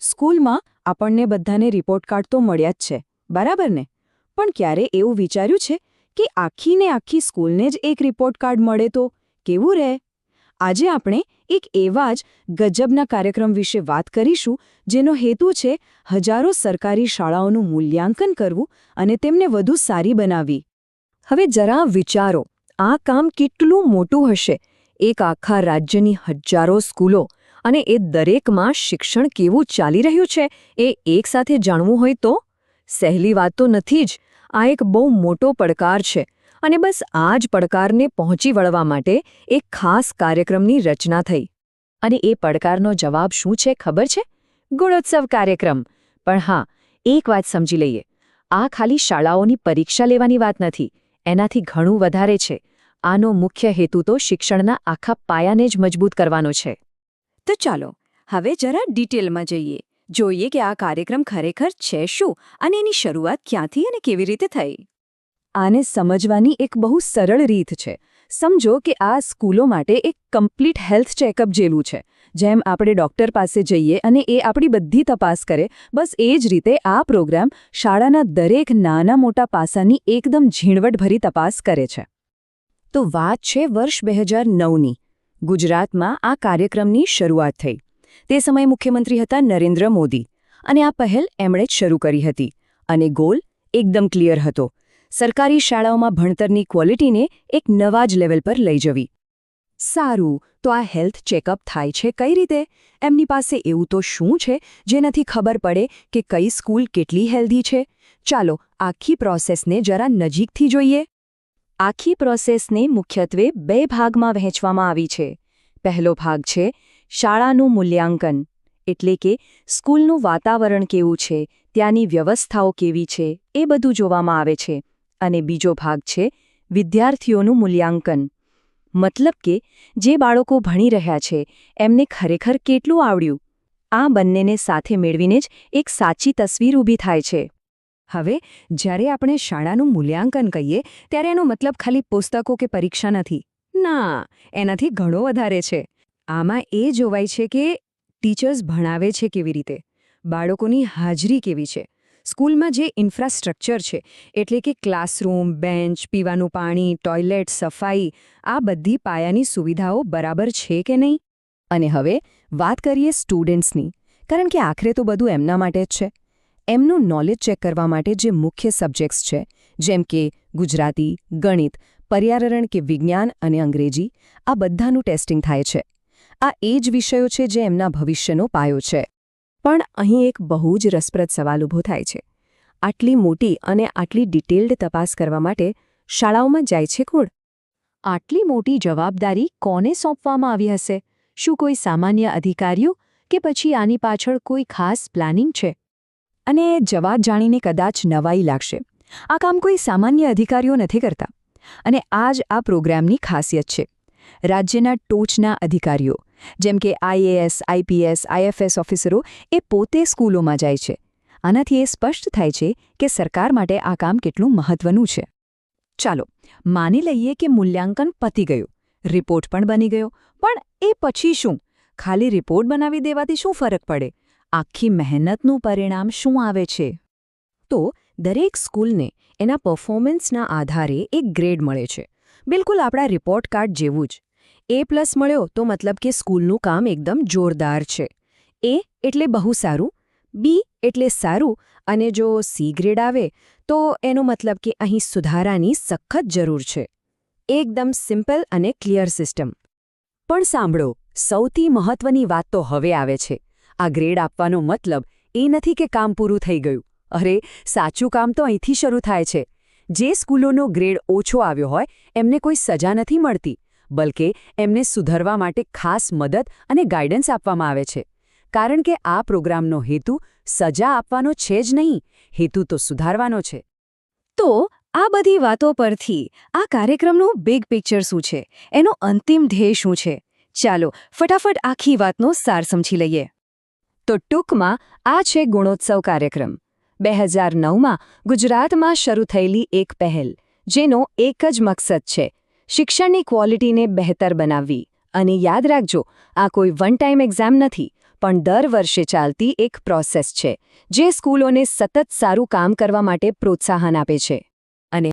સ્કૂલમાં આપણને બધાને રિપોર્ટ કાર્ડ તો મળ્યા જ છે, બરાબર ને? પણ ક્યારે એવું વિચાર્યું છે કે આખીને આખી સ્કૂલને જ એક રિપોર્ટ કાર્ડ મળે તો કેવું રહે? આજે આપણે એક એવા જ ગજબના કાર્યક્રમ વિશે વાત કરીશું જેનો હેતુ છે હજારો સરકારી શાળાઓનું મૂલ્યાંકન કરવું અને તેમને વધુ સારી બનાવવી. હવે જરા વિચારો, આ કામ કેટલું મોટું હશે. એક આખા રાજ્યની હજારો સ્કૂલો અને એ દરેકમાં શિક્ષણ કેવું ચાલી રહ્યું છે એ એકસાથે જાણવું હોય તો સહેલી વાત તો નથી જ. આ એક બહુ મોટો પડકાર છે અને બસ આ જ પડકારને પહોંચી વળવા માટે એક ખાસ કાર્યક્રમની રચના થઈ. અને એ પડકારનો જવાબ શું છે ખબર છે? ગુણોત્સવ કાર્યક્રમ. પણ હા, એક વાત સમજી લઈએ, આ ખાલી શાળાઓની પરીક્ષા લેવાની વાત નથી, એનાથી ઘણું વધારે છે. આનો મુખ્ય હેતુ તો શિક્ષણના આખા પાયાને જ મજબૂત કરવાનો છે. તો ચાલો હવે જરા ડિટેલમાં જઈએ, જોઈએ કે આ કાર્યક્રમ ખરેખર છે શું અને એની શરૂઆત ક્યાંથી અને કેવી રીતે થઈ. આને સમજવાની એક બહુ સરળ રીત છે. સમજો કે આ સ્કૂલો માટે એક કમ્પ્લીટ હેલ્થ ચેકઅપ જેવું છે. જેમ આપણે ડૉક્ટર પાસે જઈએ અને એ આપણી બધી તપાસ કરે, બસ એ જ રીતે આ પ્રોગ્રામ શાળાના દરેક નાના મોટા પાસાની એકદમ ઝીણવટભરી તપાસ કરે છે. તો વાત છે વર્ષ 2009ની. ગુજરાતમાં આ કાર્યક્રમની શરૂઆત થઈ. તે સમયે મુખ્યમંત્રી હતા નરેન્દ્ર મોદી અને આ પહેલ એમણે જ શરૂ કરી હતી. અને ગોલ એકદમ ક્લિયર હતો: સરકારી શાળાઓમાં ભણતરની ક્વોલિટીને એક નવા જ લેવલ પર લઈ જવી. સારું, તો આ હેલ્થ ચેકઅપ થાય છે કઈ રીતે? એમની પાસે એવું તો શું છે જેનાથી ખબર પડે કે કઈ સ્કૂલ કેટલી હેલ્ધી છે? ચાલો આખી પ્રોસેસને જરા નજીકથી જોઈએ. આખી પ્રોસેસને મુખ્યત્વે 2 ભાગમાં વહેંચવામાં આવી છે. પહેલો ભાગ છે શાળાનું મૂલ્યાંકન, એટલે કે સ્કૂલનું વાતાવરણ કેવું છે, ત્યાંની વ્યવસ્થાઓ કેવી છે, એ બધું જોવામાં આવે છે. અને બીજો ભાગ છે વિદ્યાર્થીઓનું મૂલ્યાંકન, મતલબ કે જે બાળકો ભણી રહ્યા છે એમને ખરેખર કેટલું આવડ્યું. આ બંનેને સાથે મેળવીને જ એક સાચી તસવીર ઊભી થાય છે. હવે જ્યારે આપણે શાળાનું મૂલ્યાંકન કહીએ ત્યારે એનો મતલબ ખાલી પુસ્તકો કે પરીક્ષા નથી. ના, એનાથી ઘણો વધારે છે. આમાં એ જોવાય છે કે ટીચર્સ ભણાવે છે કેવી રીતે, બાળકોની હાજરી કેવી છે, સ્કૂલમાં જે ઇન્ફ્રાસ્ટ્રક્ચર છે એટલે કે ક્લાસરૂમ, બેન્ચ, પીવાનું પાણી, ટોયલેટ, સફાઈ, આ બધી પાયાની સુવિધાઓ બરાબર છે કે નહીં. અને હવે વાત કરીએ સ્ટુડન્ટ્સની, કારણ કે આખરે તો બધું એમના માટે જ છે. એમનું નોલેજ ચેક કરવા માટે જે મુખ્ય સબ્જેક્ટ્સ છે, જેમ કે ગુજરાતી, ગણિત, પર્યાવરણ કે વિજ્ઞાન અને અંગ્રેજી, આ બધાનું ટેસ્ટિંગ થાય છે. આ એ જ વિષયો છે જે એમના ભવિષ્યનો પાયો છે. પણ અહીં એક બહુ જ રસપ્રદ સવાલ ઊભો થાય છે. આટલી મોટી અને આટલી ડિટેલ્ડ તપાસ કરવા માટે શાળાઓમાં જાય છે કોણ? આટલી મોટી જવાબદારી કોને સોંપવામાં આવી હશે? શું કોઈ સામાન્ય અધિકારીઓ કે પછી આની પાછળ કોઈ ખાસ પ્લાનિંગ છે? અને જવાબ જાણીને કદાચ નવાઈ લાગશે. આ કામ કોઈ સામાન્ય અધિકારીઓ નથી કરતા. અને આ જ આ પ્રોગ્રામની ખાસિયત છે. રાજ્યના ટોચના અધિકારીઓ, જેમ કે IAS, IPS, IFS ઓફિસરો, એ પોતે સ્કૂલોમાં જાય છે. આનાથી એ સ્પષ્ટ થાય છે કે સરકાર માટે આ કામ કેટલું મહત્વનું છે. ચાલો માની લઈએ કે મૂલ્યાંકન પતી ગયું, રિપોર્ટ પણ બની ગયો, પણ એ પછી શું? ખાલી રિપોર્ટ બનાવી દેવાથી શું ફરક પડે? આખી મહેનતનું પરિણામ શું આવે છે? તો દરેક સ્કૂલને એના પરફોર્મન્સના આધારે એક ગ્રેડ મળે છે. બિલકુલ આપણા રિપોર્ટ કાર્ડ જેવું જ. A+ મળ્યો તો મતલબ કે સ્કૂલનું કામ એકદમ જોરદાર છે. A એટલે બહુ સારું, B એટલે સારું, અને જો C ગ્રેડ આવે તો એનો મતલબ કે અહીં સુધારાની સખત જરૂર છે. એકદમ સિમ્પલ અને ક્લિયર સિસ્ટમ. પણ સાંભળો, સૌથી મહત્વની વાત તો હવે આવે છે. આ ગ્રેડ આપવાનો મતલબ એ નથી કે કામ પૂરું થઈ ગયું. અરે, સાચું કામ તો અહીંથી શરૂ થાય છે. જે સ્કૂલોનો ગ્રેડ ઓછો આવ્યો હોય એમને કોઈ સજા નથી મળતી, બલકે એમને સુધારવા માટે ખાસ મદદ અને ગાઈડન્સ આપવામાં આવે છે. કારણ કે આ પ્રોગ્રામનો હેતુ સજા આપવાનો છે જ નહીં, હેતુ તો સુધારવાનો છે. તો આ બધી વાતો પરથી આ કાર્યક્રમનું બિગ પિક્ચર શું છે, એનો અંતિમ ધ્યેય શું છે? ચાલો ફટાફટ આખી વાતનો સાર સમજી લઈએ. તો ટૂંકમાં આ છે ગુણોત્સવ કાર્યક્રમ. 2009માં ગુજરાતમાં શરૂ થયેલી એક પહેલ, જેનો એક જ મકસદ છે: શિક્ષણની ક્વોલિટીને બહેતર બનાવવી. અને યાદ રાખજો, આ કોઈ વન ટાઈમ એક્ઝામ નથી, પણ દર વર્ષે ચાલતી એક પ્રોસેસ છે જે સ્કૂલોને સતત સારું કામ કરવા માટે પ્રોત્સાહન આપે છે. અને